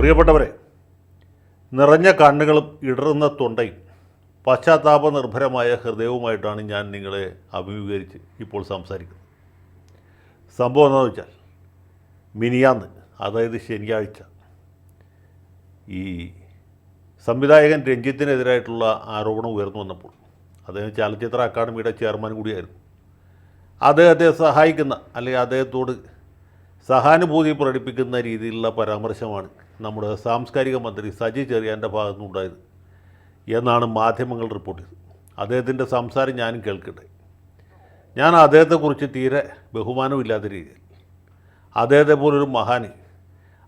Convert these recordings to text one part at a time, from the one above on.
പ്രിയപ്പെട്ടവരെ, നിറഞ്ഞ കണ്ണുകളും ഇടറുന്ന തൊണ്ടയും പശ്ചാത്താപ നിർഭരമായ ഹൃദയവുമായിട്ടാണ് ഞാൻ നിങ്ങളെ അഭിമുഖീകരിച്ച് ഇപ്പോൾ സംസാരിക്കുന്നത്. സംഭവം എന്താണെന്ന് വെച്ചാൽ, മിനിയാന്ന്, അതായത് ശനിയാഴ്ച, ഈ സംവിധായകൻ രഞ്ജിത്തിനെതിരായിട്ടുള്ള ആരോപണം ഉയർന്നു വന്നപ്പോൾ, അദ്ദേഹം ചലച്ചിത്ര അക്കാദമിയുടെ ചെയർമാൻ കൂടിയായിരുന്നു. അദ്ദേഹത്തെ സഹായിക്കുന്ന, അല്ലെങ്കിൽ അദ്ദേഹത്തോട് സഹാനുഭൂതി പ്രകടിപ്പിക്കുന്ന രീതിയിലുള്ള പരാമർശമാണ് നമ്മുടെ സാംസ്കാരിക മന്ത്രി സജി ചെറിയാൻ്റെ ഭാഗത്തുനിന്നുണ്ടായത് എന്നാണ് മാധ്യമങ്ങൾ റിപ്പോർട്ട് ചെയ്തത്. അദ്ദേഹത്തിൻ്റെ സംസാരം ഞാനും കേൾക്കട്ടെ. ഞാൻ അദ്ദേഹത്തെക്കുറിച്ച് തീരെ ബഹുമാനമില്ലാത്ത രീതിയിൽ, അദ്ദേഹത്തെ പോലൊരു മഹാന്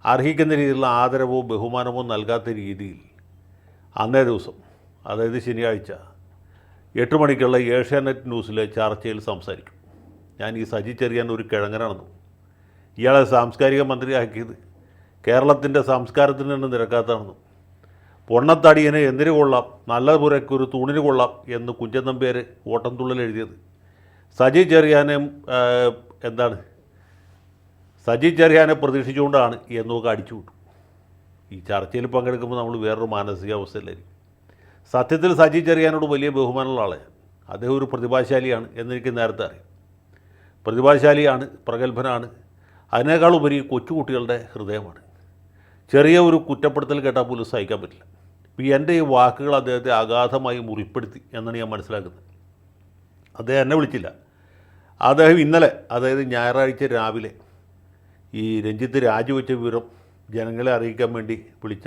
അർഹിക്കുന്ന രീതിയിലുള്ള ആദരവോ ബഹുമാനമോ നൽകാത്ത രീതിയിൽ അന്നേ ദിവസം, അതായത് ശനിയാഴ്ച 8 മണിക്കുള്ള ഏഷ്യാനെറ്റ് ന്യൂസിലെ ചർച്ചയിൽ സംസാരിക്കും. ഞാൻ ഈ സജി ചെറിയാൻ ഒരു കിഴങ്ങനാണെന്നും ഇയാളെ സാംസ്കാരിക മന്ത്രിയാക്കിയത് കേരളത്തിൻ്റെ സംസ്കാരത്തിന് തന്നെ നിരക്കാത്തതാണെന്നും പൊണ്ണത്തടിയന് എന്തിനു കൊള്ളാം, നല്ല പുരയ്ക്കൊരു തൂണിന് കൊള്ളാം എന്ന് കുഞ്ചൻ നമ്പ്യാർ ഓട്ടംതുള്ളൽ എഴുതിയത് സജി ചെറിയാനെ പ്രതീക്ഷിച്ചുകൊണ്ടാണ് എന്നൊക്കെ അടിച്ചു വിട്ടു. ഈ ചർച്ചയിൽ പങ്കെടുക്കുമ്പോൾ നമ്മൾ വേറൊരു മാനസികാവസ്ഥയിലായിരിക്കും. സത്യത്തിൽ സജി ചെറിയാനോട് വലിയ ബഹുമാനമുള്ള ആളാണ്. അദ്ദേഹം ഒരു പ്രതിഭാശാലിയാണ് എന്നെനിക്ക് നേരത്തെ അറിയാം. പ്രതിഭാശാലിയാണ്, പ്രഗത്ഭനാണ്. അതിനേക്കാളുപരി കൊച്ചുകുട്ടികളുടെ ഹൃദയമാണ്. ചെറിയ ഒരു കുറ്റപ്പെടുത്തൽ കേട്ടാൽ പോലും സഹിക്കാൻ പറ്റില്ല. ഇപ്പോൾ എൻ്റെ ഈ വാക്കുകൾ അദ്ദേഹത്തെ അഗാധമായി മുറിപ്പെടുത്തി എന്നാണ് ഞാൻ മനസ്സിലാക്കുന്നത്. അദ്ദേഹം എന്നെ വിളിച്ചില്ല. അദ്ദേഹം ഇന്നലെ, അതായത് ഞായറാഴ്ച രാവിലെ, ഈ രഞ്ജിത്ത് രാജിവെച്ച വിവരം ജനങ്ങളെ അറിയിക്കാൻ വേണ്ടി വിളിച്ച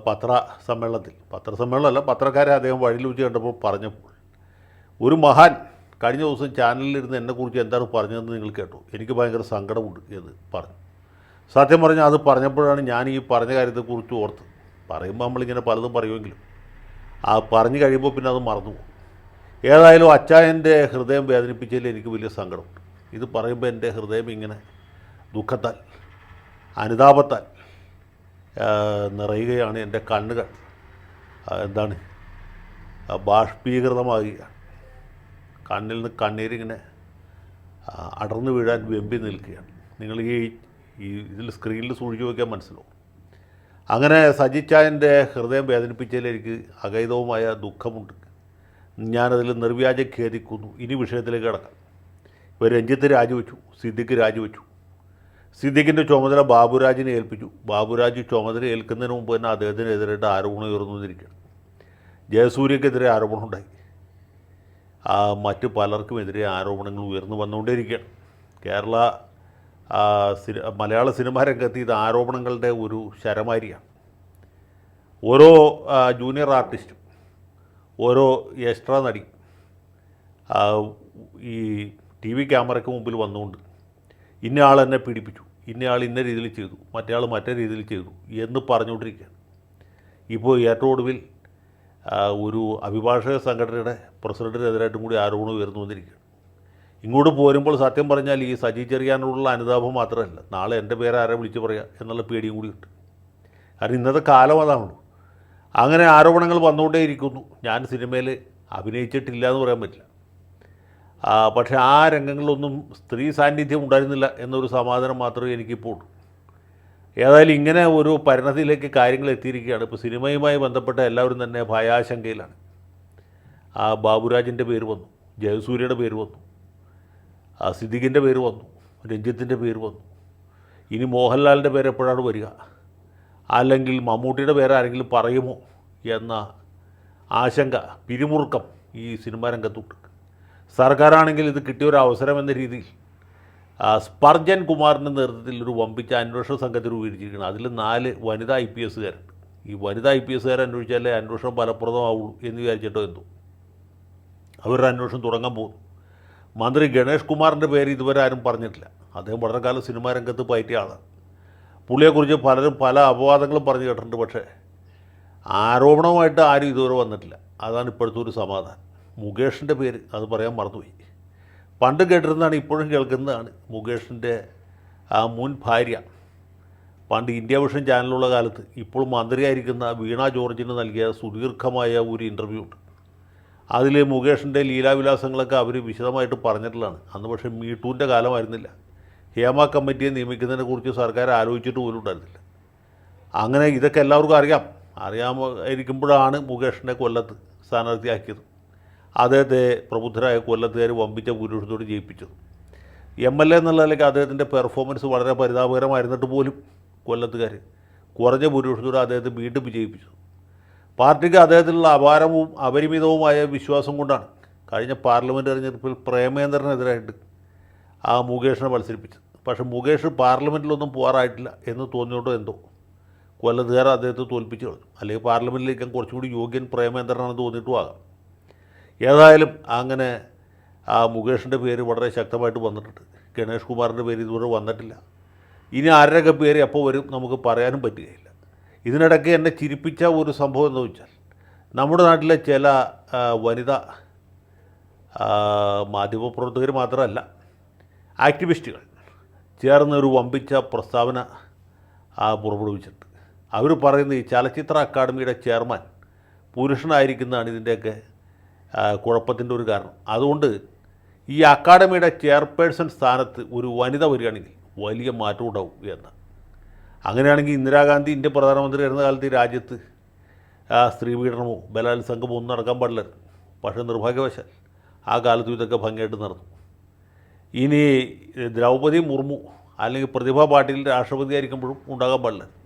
പത്രസമ്മേളനമല്ല, പത്രക്കാരെ അദ്ദേഹം വഴിയിൽ വെച്ച് കണ്ടപ്പോൾ പറഞ്ഞപ്പോൾ, ഒരു മഹാൻ കഴിഞ്ഞ ദിവസം ചാനലിലിരുന്ന് എന്നെക്കുറിച്ച് എന്താണ് പറഞ്ഞതെന്ന് നിങ്ങൾ കേട്ടു. എനിക്ക് ഭയങ്കര സങ്കടമുണ്ട് എന്ന് പറഞ്ഞു. സത്യം പറഞ്ഞാൽ അത് പറഞ്ഞപ്പോഴാണ് ഞാൻ ഈ പറഞ്ഞ കാര്യത്തെക്കുറിച്ച് ഓർത്ത്. പറയുമ്പോൾ നമ്മളിങ്ങനെ പലതും പറയുമെങ്കിലും ആ പറഞ്ഞു കഴിയുമ്പോൾ പിന്നെ അത് മറന്നു പോകും. ഏതായാലും അച്ചായൻ്റെ ഹൃദയം വേദനിപ്പിച്ചതിൽ എനിക്ക് വലിയ സങ്കടമുണ്ട്. ഇത് പറയുമ്പോൾ എൻ്റെ ഹൃദയം ഇങ്ങനെ ദുഃഖത്താൽ, അനുതാപത്താൽ നിറയുകയാണ്. എൻ്റെ കണ്ണുകൾ ബാഷ്പീകൃതമാകുകയാണ്. കണ്ണിൽ നിന്ന് കണ്ണീരിങ്ങനെ അടർന്നു വീഴാൻ വെമ്പി നിൽക്കുകയാണ്. നിങ്ങൾ ഇതിൽ സ്ക്രീനിൽ സൂക്ഷിച്ച് നോക്കിയാൽ മനസ്സിലാവും. അങ്ങനെ സജിച്ചായൻ്റെ ഹൃദയം വേദനിപ്പിച്ചതിൽ എനിക്ക് അഗൈതവുമായ ദുഃഖമുണ്ട്. ഞാനതിൽ നിർവ്യാജ ഖേദിക്കുന്നു. ഇനി വിഷയത്തിലേക്ക് കിടക്കാം. ഇപ്പോൾ രഞ്ജിത്ത് രാജിവെച്ചു, സിദ്ദിഖ് രാജിവെച്ചു. സിദ്ദിഖിൻ്റെ ചുമതല ബാബുരാജിനെ ഏൽപ്പിച്ചു. ബാബുരാജ് ചുമതല ഏൽക്കുന്നതിന് മുമ്പ് തന്നെ അദ്ദേഹത്തിനെതിരായിട്ട് ആരോപണം ഉയർന്നുവന്നിരിക്കുകയാണ്. ജയസൂര്യക്കെതിരെ ആരോപണമുണ്ടായി. മറ്റ് പലർക്കുമെതിരെ ആരോപണങ്ങൾ ഉയർന്നു വന്നുകൊണ്ടേയിരിക്കുകയാണ്. മലയാള സിനിമാ രംഗത്ത് ഇത് ആരോപണങ്ങളുടെ ഒരു ശരമാരിയാണ്. ഓരോ ജൂനിയർ ആർട്ടിസ്റ്റും, ഓരോ എക്സ്ട്രാ നടി ഈ TV ക്യാമറയ്ക്ക് മുമ്പിൽ വന്നുകൊണ്ട് ഇന്നയാൾ എന്നെ പീഡിപ്പിച്ചു, ഇന്നയാൾ ഇന്ന രീതിയിൽ ചെയ്തു, മറ്റേയാൾ മറ്റേ രീതിയിൽ ചെയ്തു എന്ന് പറഞ്ഞുകൊണ്ടിരിക്കുകയാണ്. ഇപ്പോൾ ഏറ്റവും ഒടുവിൽ ഒരു അഭിഭാഷക സംഘടനയുടെ പ്രസിഡൻറ്റിനെതിരായിട്ടും കൂടി ആരോപണം ഉയർന്നു വന്നിരിക്കുകയാണ്. ഇങ്ങോട്ട് പോരുമ്പോൾ സത്യം പറഞ്ഞാൽ ഈ സജി ചെറിയാനുള്ള അനുതാപം മാത്രമല്ല, നാളെ എൻ്റെ പേര് ആരെ വിളിച്ച് പറയുക എന്നുള്ള പേടിയും കൂടി ഉണ്ട്. കാരണം ഇന്നത്തെ കാലം അതാണല്ലോ. അങ്ങനെ ആരോപണങ്ങൾ വന്നുകൊണ്ടേയിരിക്കുന്നു. ഞാൻ സിനിമയിൽ അഭിനയിച്ചിട്ടില്ല എന്ന് പറയാൻ പറ്റില്ല. പക്ഷേ ആ രംഗങ്ങളിലൊന്നും സ്ത്രീ സാന്നിധ്യം ഉണ്ടായിരുന്നില്ല എന്നൊരു സമാധാനം മാത്രമേ എനിക്കിപ്പോൾ ഉള്ളൂ. ഏതായാലും ഇങ്ങനെ ഒരു പരിണതിയിലേക്ക് കാര്യങ്ങൾ എത്തിയിരിക്കുകയാണ്. ഇപ്പോൾ സിനിമയുമായി ബന്ധപ്പെട്ട എല്ലാവരും തന്നെ ഭയാശങ്കയിലാണ്. ബാബുരാജിൻ്റെ പേര് വന്നു, ജയസൂര്യയുടെ പേര് വന്നു, സിദ്ദിഖിൻ്റെ പേര് വന്നു, രഞ്ജിത്തിൻ്റെ പേര് വന്നു. ഇനി മോഹൻലാലിൻ്റെ പേര് എപ്പോഴാണ് വരിക, അല്ലെങ്കിൽ മമ്മൂട്ടിയുടെ പേര് ആരെങ്കിലും പറയുമോ എന്ന ആശങ്ക, പിരിമുറുക്കം ഈ സിനിമാ രംഗത്തുണ്ട്. സർക്കാരാണെങ്കിൽ ഇത് കിട്ടിയൊരു അവസരം എന്ന രീതിയിൽ സ്പർജൻ കുമാറിൻ്റെ നേതൃത്വത്തിൽ ഒരു വമ്പിച്ച അന്വേഷണ സംഘത്തെ രൂപീകരിച്ചിരിക്കുകയാണ്. അതിൽ 4 വനിതാ IPS കാരുണ്ട്. ഈ വനിതാ IPS അന്വേഷിച്ചാലേ അന്വേഷണം ഫലപ്രദമാവുള്ളൂ എന്ന് വിചാരിച്ചിട്ടോ എന്തോ അവരുടെ അന്വേഷണം തുടങ്ങാൻ പോകുന്നു. മന്ത്രി ഗണേഷ് കുമാറിൻ്റെ പേര് ഇതുവരെ ആരും പറഞ്ഞിട്ടില്ല. അദ്ദേഹം വളരെ കാലം സിനിമാ രംഗത്ത് പയറ്റിയ ആളാണ്. പുള്ളിയെക്കുറിച്ച് പലരും പല അപവാദങ്ങളും പറഞ്ഞു കേട്ടിട്ടുണ്ട്. പക്ഷേ ആരോപണവുമായിട്ട് ആരും ഇതുവരെ വന്നിട്ടില്ല. അതാണ് ഇപ്പോഴത്തെ ഒരു സമാധാനം. മുകേഷിൻ്റെ പേര് അത് പറയാൻ മറന്നുപോയി. പണ്ട് കേട്ടിരുന്നതാണ്, ഇപ്പോഴും കേൾക്കുന്നതാണ്. മുകേഷിൻ്റെ മുൻ ഭാര്യ പണ്ട് ഇന്ത്യ വിഷൻ ചാനലുള്ള കാലത്ത് ഇപ്പോൾ മന്ത്രിയായിരിക്കുന്ന വീണ ജോർജിന് നൽകിയ സുദീർഘമായ ഒരു ഇൻ്റർവ്യൂ ഉണ്ട്. അതിൽ മുകേഷിൻ്റെ ലീലാവിലാസങ്ങളൊക്കെ അവർ വിശദമായിട്ട് പറഞ്ഞിട്ടുള്ളതാണ്. അന്ന് പക്ഷേ മീട്ടൂൻ്റെ കാലമായിരുന്നില്ല. ഹേമ കമ്മിറ്റിയെ നിയമിക്കുന്നതിനെക്കുറിച്ച് സർക്കാർ ആലോചിച്ചിട്ട് പോലും ഉണ്ടായിരുന്നില്ല. അങ്ങനെ ഇതൊക്കെ എല്ലാവർക്കും അറിയാമായിരിക്കുമ്പോഴാണ് മുകേഷിനെ കൊല്ലത്ത് സ്ഥാനാർത്ഥിയാക്കിയത്. അദ്ദേഹത്തെ പ്രബുദ്ധരായ കൊല്ലത്തുകാർ വമ്പിച്ച ഭൂരിപക്ഷത്തോട് ജയിപ്പിച്ചത്. MLA എന്നുള്ള നിലയ്ക്ക് അദ്ദേഹത്തിൻ്റെ പെർഫോമൻസ് വളരെ പരിതാപകരമായിരുന്നിട്ട് പോലും കൊല്ലത്തുകാർ കുറഞ്ഞ ഭൂരിപക്ഷത്തോടെ അദ്ദേഹത്തെ വീണ്ടും വിജയിപ്പിച്ചു. പാർട്ടിക്ക് അദ്ദേഹത്തിലുള്ള അപാരവും അപരിമിതവുമായ വിശ്വാസം കൊണ്ടാണ് കഴിഞ്ഞ പാർലമെൻറ്റ് തെരഞ്ഞെടുപ്പിൽ പ്രേമേന്ദ്രനെതിരായിട്ട് ആ മുകേഷിനെ മത്സരിപ്പിച്ചത്. പക്ഷേ മുകേഷ് പാർലമെൻറ്റിലൊന്നും പോകാറായിട്ടില്ല എന്ന് തോന്നിയോണ്ടോ എന്തോ കൊല്ലത്തുകാർ അദ്ദേഹത്തെ തോൽപ്പിച്ച് കളഞ്ഞു. അല്ലെങ്കിൽ പാർലമെൻറ്റിലേക്ക് കുറച്ചും കൂടി യോഗ്യൻ പ്രേമേന്ദ്രനാണെന്ന് തോന്നിയിട്ടും ആകാം. ഏതായാലും അങ്ങനെ ആ മുകേഷിൻ്റെ പേര് വളരെ ശക്തമായിട്ട് വന്നിട്ടുണ്ട്. ഗണേഷ് കുമാറിൻ്റെ പേര് ഇതുവരെ വന്നിട്ടില്ല. ഇനി ആരുടെയൊക്കെ പേര് എപ്പോൾ വരും നമുക്ക് പറയാനും പറ്റുകയില്ല. ഇതിനിടയ്ക്ക് എന്നെ ചിരിപ്പിച്ച ഒരു സംഭവം എന്ന് വെച്ചാൽ നമ്മുടെ നാട്ടിലെ ചില വനിതാ മാധ്യമപ്രവർത്തകർ മാത്രമല്ല, ആക്ടിവിസ്റ്റുകൾ ചേർന്ന് ഒരു വമ്പിച്ച പ്രസ്താവന പുറപ്പെടുവിച്ചിട്ടുണ്ട്. അവർ പറയുന്നത് ഈ ചലച്ചിത്ര അക്കാദമിയുടെ ചെയർമാൻ പുരുഷനായിരിക്കുന്നതാണ് ഇതിൻ്റെയൊക്കെ കുഴപ്പത്തിൻ്റെ ഒരു കാരണം. അതുകൊണ്ട് ഈ അക്കാദമിയുടെ ചെയർപേഴ്സൺ സ്ഥാനത്ത് ഒരു വനിത വരികയാണെങ്കിൽ വലിയ മാറ്റം ഉണ്ടാവും എന്ന്. അങ്ങനെയാണെങ്കിൽ ഇന്ദിരാഗാന്ധി ഇന്ത്യ പ്രധാനമന്ത്രി ആയിരുന്ന കാലത്ത് ഈ രാജ്യത്ത് സ്ത്രീ പീഡനമോ ബലാത്സംഗമോ ഒന്നും നടക്കാൻ പാടില്ലായിരുന്നു. പക്ഷേ നിർഭാഗ്യവശാൽ ആ കാലത്തും ഇതൊക്കെ ഭംഗിയായിട്ട് നടന്നു. ഇനി ദ്രൗപദി മുർമു അല്ലെങ്കിൽ പ്രതിഭ പാട്ടീൽ രാഷ്ട്രപതി ആയിരിക്കുമ്പോഴും ഉണ്ടാകാൻ പാടില്ലായിരുന്നു.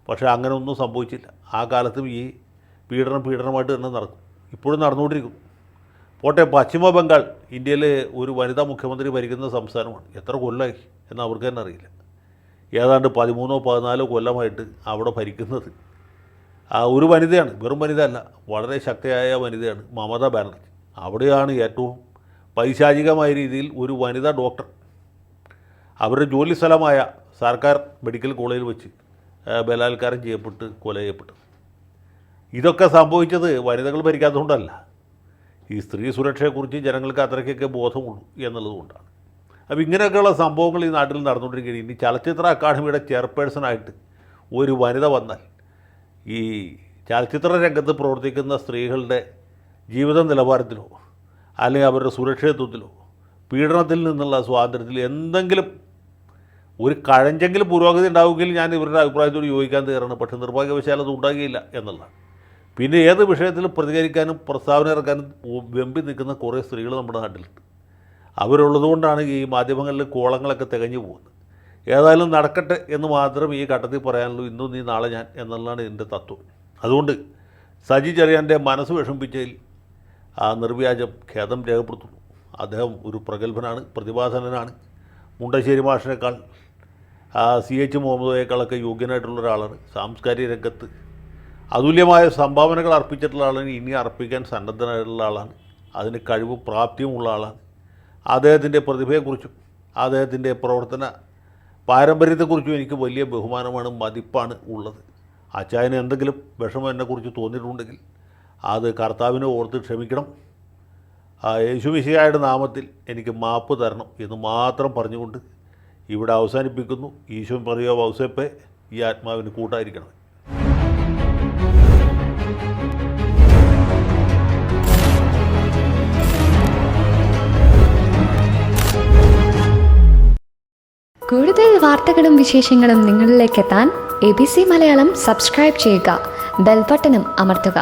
പക്ഷേ അങ്ങനെ ഒന്നും സംഭവിച്ചില്ല. ആ കാലത്തും ഈ പീഡനമായിട്ട് തന്നെ നടക്കും. ഇപ്പോഴും നടന്നുകൊണ്ടിരിക്കുന്നു. പോട്ടെ, പശ്ചിമ ബംഗാൾ ഇന്ത്യയിലെ ഒരു വനിതാ മുഖ്യമന്ത്രി ഭരിക്കുന്ന സംസ്ഥാനമാണ്. എത്ര കൊല്ലമായി എന്ന് അവർക്ക് തന്നെ അറിയില്ല. ഏതാണ്ട് 13-14 കൊല്ലമായിട്ട് അവിടെ ഭരിക്കുന്നത് ഒരു വനിതയാണ്. വെറും വനിത അല്ല, വളരെ ശക്തിയായ വനിതയാണ് മമതാ ബാനർജി. അവിടെയാണ് ഏറ്റവും പൈശാചികമായ രീതിയിൽ ഒരു വനിതാ ഡോക്ടർ അവരുടെ ജോലി സ്ഥലമായ സർക്കാർ മെഡിക്കൽ കോളേജിൽ വെച്ച് ബലാത്കാരം ചെയ്യപ്പെട്ട് കൊല ചെയ്യപ്പെട്ടത്. ഇതൊക്കെ സംഭവിച്ചത് വനിതകൾ ഭരിക്കാത്തതുകൊണ്ടല്ല, ഈ സ്ത്രീ സുരക്ഷയെക്കുറിച്ച് ജനങ്ങൾക്ക് അത്രയ്ക്കൊക്കെ ബോധമുള്ളൂ എന്നുള്ളതുകൊണ്ടാണ്. അപ്പോൾ ഇങ്ങനെയൊക്കെയുള്ള സംഭവങ്ങൾ ഈ നാട്ടിൽ നടന്നുകൊണ്ടിരിക്കുകയാണ്. ഇനി ചലച്ചിത്ര അക്കാദമിയുടെ ചെയർപേഴ്സണായിട്ട് ഒരു വനിത വന്നാൽ ഈ ചലച്ചിത്ര രംഗത്ത് പ്രവർത്തിക്കുന്ന സ്ത്രീകളുടെ ജീവിത നിലവാരത്തിലോ അല്ലെങ്കിൽ അവരുടെ സുരക്ഷിതത്വത്തിലോ പീഡനത്തിൽ നിന്നുള്ള സ്വാതന്ത്ര്യത്തിൽ എന്തെങ്കിലും ഒരു കഴഞ്ചെങ്കിലും പുരോഗതി ഉണ്ടാവുമെങ്കിൽ ഞാൻ ഇവരുടെ അഭിപ്രായത്തോട് യോജിക്കാൻ തയ്യാറാണ്. പക്ഷേ നിർഭാഗ്യവശാൽ അത് ഉണ്ടാകുകയില്ല എന്നുള്ളതാണ്. പിന്നെ ഏത് വിഷയത്തിലും പ്രതികരിക്കാനും പ്രസ്താവന ഇറക്കാനും വെമ്പി നിൽക്കുന്ന കുറേ സ്ത്രീകൾ നമ്മുടെ നാട്ടിലുണ്ട്. അവരുള്ളതുകൊണ്ടാണ് ഈ മാധ്യമങ്ങളിൽ കോളങ്ങളൊക്കെ തികഞ്ഞു പോകുന്നത്. ഏതായാലും നടക്കട്ടെ എന്ന് മാത്രം ഈ ഘട്ടത്തിൽ പറയാനുള്ളൂ. ഇന്നും നീ നാളെ ഞാൻ എന്നുള്ളതാണ് എൻ്റെ തത്വം. അതുകൊണ്ട് സജി ചെറിയാൻ്റെ മനസ്സ് വിഷമിപ്പിച്ചതിൽ നിർവ്യാജം ഖേദം രേഖപ്പെടുത്തുന്നു. അദ്ദേഹം ഒരു പ്രഗത്ഭനാണ്, പ്രതിഭാസനനാണ്. മുണ്ടശ്ശേരി മാഷിനേക്കാൾ CH മുഹമ്മദ് യോഗ്യനായിട്ടുള്ള ഒരാളാണ്. സാംസ്കാരിക രംഗത്ത് അതുല്യമായ സംഭാവനകൾ അർപ്പിച്ചിട്ടുള്ള ആളാണ്. ഇനി അർപ്പിക്കാൻ സന്നദ്ധനായിട്ടുള്ള ആളാണ്. അതിന് കഴിവും പ്രാപ്തിയുമുള്ള ആളാണ്. അദ്ദേഹത്തിൻ്റെ പ്രതിഭയെക്കുറിച്ചും അദ്ദേഹത്തിൻ്റെ പ്രവർത്തന പാരമ്പര്യത്തെക്കുറിച്ചും എനിക്ക് വലിയ ബഹുമാനമാണ്, മതിപ്പാണ് ഉള്ളത്. അച്ചായന് എന്തെങ്കിലും വിഷമം എന്നെക്കുറിച്ച് തോന്നിയിട്ടുണ്ടെങ്കിൽ അത് കർത്താവിനെ ഓർത്ത് ക്ഷമിക്കണം. യേശുമിശിഹായുടെ നാമത്തിൽ എനിക്ക് മാപ്പ് തരണം എന്ന് മാത്രം പറഞ്ഞുകൊണ്ട് ഇവിടെ അവസാനിപ്പിക്കുന്നു. ഈശോ പറയോ ഔസേപ്പേ, ഈ ആത്മാവിന് കൂട്ടായിരിക്കണം. കൂടുതൽ വാർത്തകളും വിശേഷങ്ങളും നിങ്ങളിലേക്ക് എത്താൻ ABC മലയാളം സബ്സ്ക്രൈബ് ചെയ്യുക, ബെൽ ബട്ടണും അമർത്തുക.